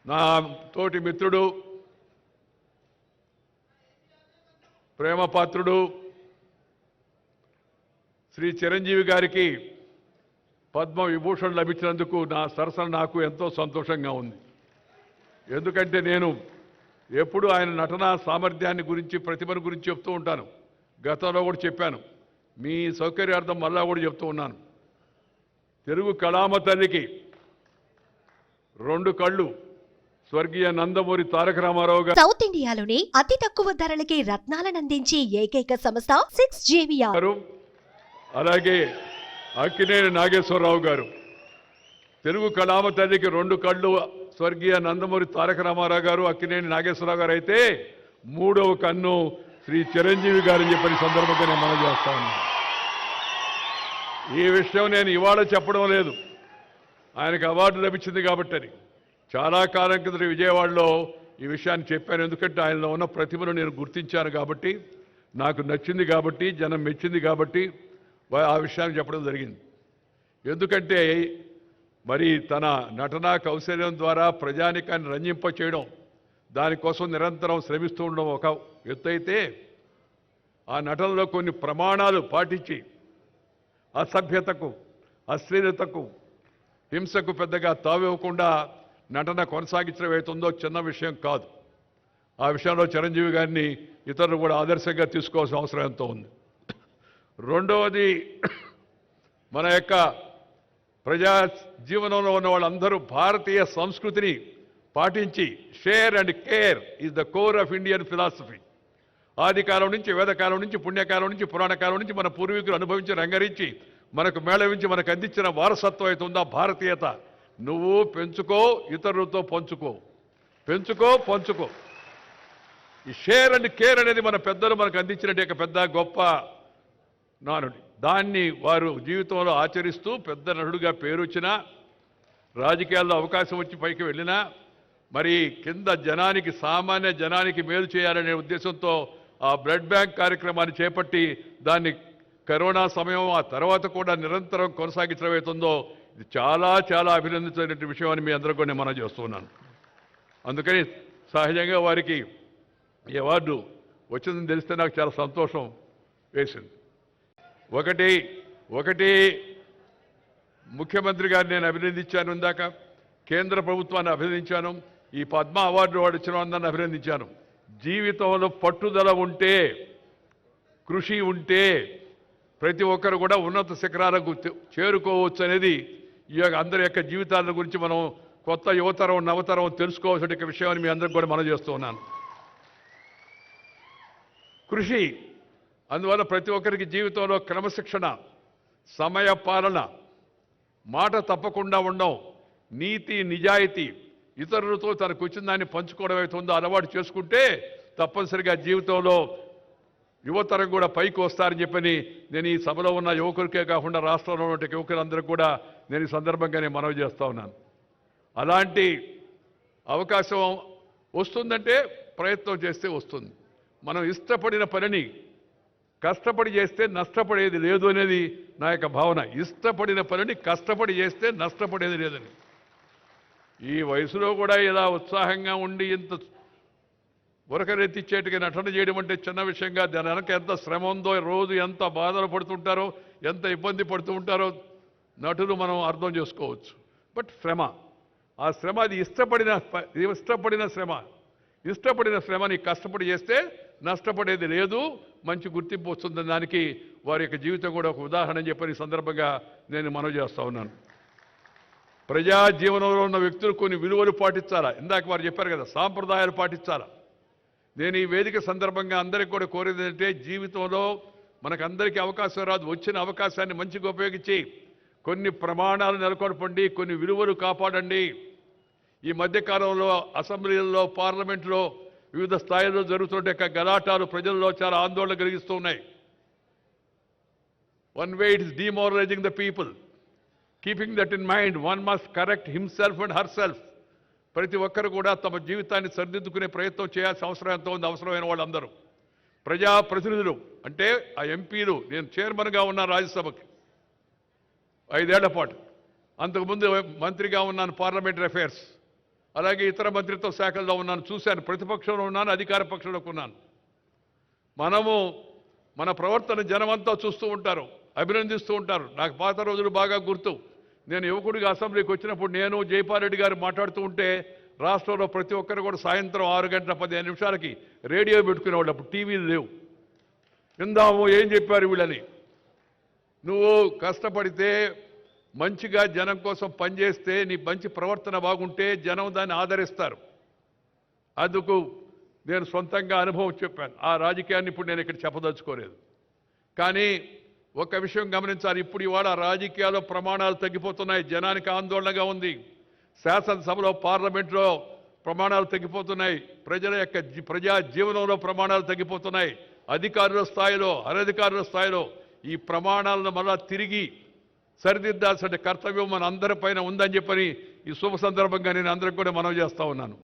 నా తోటి మిత్రుడు ప్రేమపాత్రుడు శ్రీ చిరంజీవి గారికి పద్మ విభూషణ్ లభించినందుకు నా సరసన నాకు ఎంతో సంతోషంగా ఉంది. ఎందుకంటే నేను ఎప్పుడు ఆయన నటనా సామర్థ్యాన్ని గురించి ప్రతిభను గురించి చెప్తూ ఉంటాను. గతంలో కూడా చెప్పాను, మీ సౌకర్యార్థం మళ్ళా కూడా చెప్తూ ఉన్నాను. తెలుగు కళామ తల్లికి 2 కళ్ళు స్వర్గీయ నందమూరి తారక రామారావు గారు, సౌత్ ఇండియాలోనే అతి తక్కువ ధరలకి రత్నాలను అందించే ఏకైక సంస్థ 6JVR. అలాగే అక్కినేని నాగేశ్వరరావు గారు. తెలుగు కళామ తల్లికి 2 కళ్ళు స్వర్గీయ నందమూరి తారక రామారావు గారు, అక్కినేని నాగేశ్వరరావు గారు అయితే 3వ కన్ను శ్రీ చిరంజీవి గారని చెప్పని సందర్భంగా నేను మనం చేస్తా ఉన్నాను. ఈ విషయం నేను ఇవాళ చెప్పడం లేదు, ఆయనకు అవార్డు లభించింది కాబట్టి. చాలా కాలం కింద విజయవాడలో ఈ విషయాన్ని చెప్పాను. ఎందుకంటే ఆయనలో ఉన్న ప్రతిభను నేను గుర్తించాను కాబట్టి, నాకు నచ్చింది కాబట్టి, జనం మెచ్చింది కాబట్టి ఆ విషయాన్ని చెప్పడం జరిగింది. ఎందుకంటే మరి తన నటనా కౌశల్యం ద్వారా ప్రజానికాన్ని రంజింప చేయడం, దానికోసం నిరంతరం శ్రమిస్తూ ఉండడం ఒక ఎత్తు అయితే, ఆ నటనలో కొన్ని ప్రమాణాలు పాటించి అసభ్యతకు, అశ్లీలతకు, హింసకు పెద్దగా తావివ్వకుండా నటన కొనసాగించడం అవుతుందో చిన్న విషయం కాదు. ఆ విషయంలో చిరంజీవి గారిని ఇతరులు కూడా ఆదర్శంగా తీసుకోవాల్సిన అవసరం ఎంతో ఉంది. రెండవది, మన యొక్క ప్రజా జీవనంలో ఉన్న వాళ్ళందరూ భారతీయ సంస్కృతిని పాటించి share and care is the core of Indian philosophy. ఆదికాలం నుంచి, వేదకాలం నుంచి, పుణ్యకాలం నుంచి, పురాణకాలం నుంచి మన పూర్వీకులు అనుభవించి రంగరించి మనకు మేళవించి మనకు అందించిన వారసత్వం అవుతుందా భారతీయత. నువ్వు పెంచుకో, ఇతరులతో పంచుకో, పెంచుకో, పంచుకో. ఈ షేర్ అండ్ కేర్ అనేది మన పెద్దలు మనకు అందించినట్టు పెద్ద గొప్ప నానుడి. దాన్ని వారు జీవితంలో ఆచరిస్తూ పెద్ద నటుడుగా పేరు వచ్చినా, రాజకీయాల్లో అవకాశం వచ్చి పైకి వెళ్ళినా, మరి కింద జనానికి, సామాన్య జనానికి మేలు చేయాలనే ఉద్దేశంతో ఆ బ్లడ్ బ్యాంక్ కార్యక్రమాన్ని చేపట్టి దాన్ని కరోనా సమయం ఆ తర్వాత కూడా నిరంతరం కొనసాగించడం అవుతుందో ఇది చాలా చాలా అభినందించిన విషయం అని మీ అందరూ కూడా నేను మనం చేస్తున్నాను. అందుకని సహజంగా వారికి ఈ అవార్డు వచ్చిందని తెలిస్తే నాకు చాలా సంతోషం వేసింది. ఒకటి ముఖ్యమంత్రి గారిని నేను అభినందించాను, ఇందాక కేంద్ర ప్రభుత్వాన్ని అభినందించాను, ఈ పద్మ అవార్డు వాడు ఇచ్చిన అందరిని అభినందించాను. జీవితంలో పట్టుదల ఉంటే, కృషి ఉంటే ప్రతి ఒక్కరు కూడా ఉన్నత శిఖరాలకు చేరుకోవచ్చు అనేది ఈ అందరి యొక్క జీవితాల గురించి మనం కొత్త యువతరం, నవతరం తెలుసుకోవాల్సిన విషయాన్ని మీ అందరికి కూడా మనం చేస్తూ ఉన్నాను. కృషి, అందువల్ల ప్రతి ఒక్కరికి జీవితంలో క్రమశిక్షణ, సమయ పాలన, మాట తప్పకుండా ఉండడం, నీతి, నిజాయితీ, ఇతరులతో తనకు వచ్చిన దాన్ని పంచుకోవడం అవుతుందో అలవాటు చేసుకుంటే తప్పనిసరిగా జీవితంలో యువతరం కూడా పైకి వస్తారని చెప్పని నేను ఈ సభలో ఉన్న యువకులకే కాకుండా రాష్ట్రంలో ఉన్న యువకులందరికీ కూడా నేను ఈ సందర్భంగానే మనవి చేస్తూ ఉన్నాను. అలాంటి అవకాశం వస్తుందంటే ప్రయత్నం చేస్తే వస్తుంది. మనం ఇష్టపడిన పనిని కష్టపడి చేస్తే నష్టపడేది లేదు అనేది నా యొక్క భావన. ఇష్టపడిన పనిని కష్టపడి చేస్తే నష్టపడేది లేదని. ఈ వయసులో కూడా ఇలా ఉత్సాహంగా ఉండి ఇంత ఉరకరెత్తిచ్చేట్టుగా నటన చేయడం అంటే చిన్న విషయంగా, దాని వెనక ఎంత శ్రమ ఉందో, రోజు ఎంత బాధలు పడుతుంటారో, ఎంత ఇబ్బంది పడుతూ ఉంటారో నటులు మనం అర్థం చేసుకోవచ్చు. బట్ శ్రమ, ఆ శ్రమ అది ఇష్టపడిన శ్రమ. ఇష్టపడిన శ్రమని కష్టపడి చేస్తే నష్టపడేది లేదు, మంచి గుర్తింపు వస్తుందని దానికి వారి యొక్క జీవితం కూడా ఒక ఉదాహరణ అని చెప్పని సందర్భంగా నేను మనవి చేస్తూ ఉన్నాను. ప్రజా జీవనంలో ఉన్న వ్యక్తులు కొన్ని విలువలు పాటించాలా. ఇందాక వారు చెప్పారు కదా, సాంప్రదాయాలు పాటించాలా. నేను ఈ వేదిక సందర్భంగా అందరికీ కూడా కోరేది ఏంటంటే, జీవితంలో మనకందరికీ అవకాశం రాదు, వచ్చిన అవకాశాన్ని మంచిగా ఉపయోగించి కొన్ని ప్రమాణాలు నెలకొల్పండి, కొన్ని విలువలు కాపాడండి. ఈ మధ్యకాలంలో అసెంబ్లీలలో, పార్లమెంట్లో, వివిధ స్థాయిల్లో జరుగుతున్న గలాటాలు ప్రజల్లో చాలా ఆందోళన కలిగిస్తూ ఉన్నాయి. One way it is demoralising the people. Keeping that in mind, one must correct himself and herself. ప్రతి ఒక్కరు కూడా తమ జీవితాన్ని సరిదిద్దుకునే ప్రయత్నం చేయాల్సిన అవసరం ఎంతో ఉంది. అవసరమైన వాళ్ళందరూ ప్రజాప్రతినిధులు అంటే ఆ ఎంపీలు. నేను చైర్మన్గా ఉన్నా రాజ్యసభకి 5 ఏళ్ల పాటు, అంతకుముందు మంత్రిగా ఉన్నాను పార్లమెంటరీ అఫైర్స్. అలాగే ఇతర మంత్రిత్వ శాఖల్లో ఉన్నాను, చూశాను. ప్రతిపక్షంలో ఉన్నాను, అధికార పక్షంలో ఉన్నాను. మనము మన ప్రవర్తన జనమంతా చూస్తూ ఉంటారు, అభినందిస్తూ ఉంటారు. నాకు పాత రోజులు బాగా గుర్తు. నేను యువకుడిగా అసెంబ్లీకి వచ్చినప్పుడు నేను జైపాల్ రెడ్డి గారు మాట్లాడుతూ ఉంటే రాష్ట్రంలో ప్రతి ఒక్కరు కూడా సాయంత్రం 6 గంటల 15 నిమిషాలకి రేడియో పెట్టుకునేవాళ్ళు. అప్పుడు టీవీలు లేవు. విందాము ఏం చెప్పారు వీళ్ళని. నువ్వు కష్టపడితే మంచిగా జనం కోసం పనిచేస్తే నీ మంచి ప్రవర్తన బాగుంటే జనం దాన్ని ఆదరిస్తారు. అందుకు నేను సొంతంగా అనుభవం చెప్పాను. ఆ రాజకీయాన్ని ఇప్పుడు నేను ఇక్కడ చెప్పదలుచుకోలేదు. కానీ ఒక విషయం గమనించాలి. ఇప్పుడు ఇవాళ రాజకీయాల్లో ప్రమాణాలు తగ్గిపోతున్నాయి. జనానికి ఆందోళనగా ఉంది. శాసనసభలో పార్లమెంట్లో ప్రమాణాలు తగ్గిపోతున్నాయి. ప్రజల యొక్క ప్రజా జీవనంలో ప్రమాణాలు తగ్గిపోతున్నాయి. అధికారుల స్థాయిలో, అనధికారుల స్థాయిలో ఈ ప్రమాణాలను మళ్ళా తిరిగి సరిదిద్దాల్సిన కర్తవ్యం మన అందరిపైన ఉందని చెప్పని ఈ శుభ సందర్భంగా నేను అందరికి కూడా మనవి చేస్తా ఉన్నాను.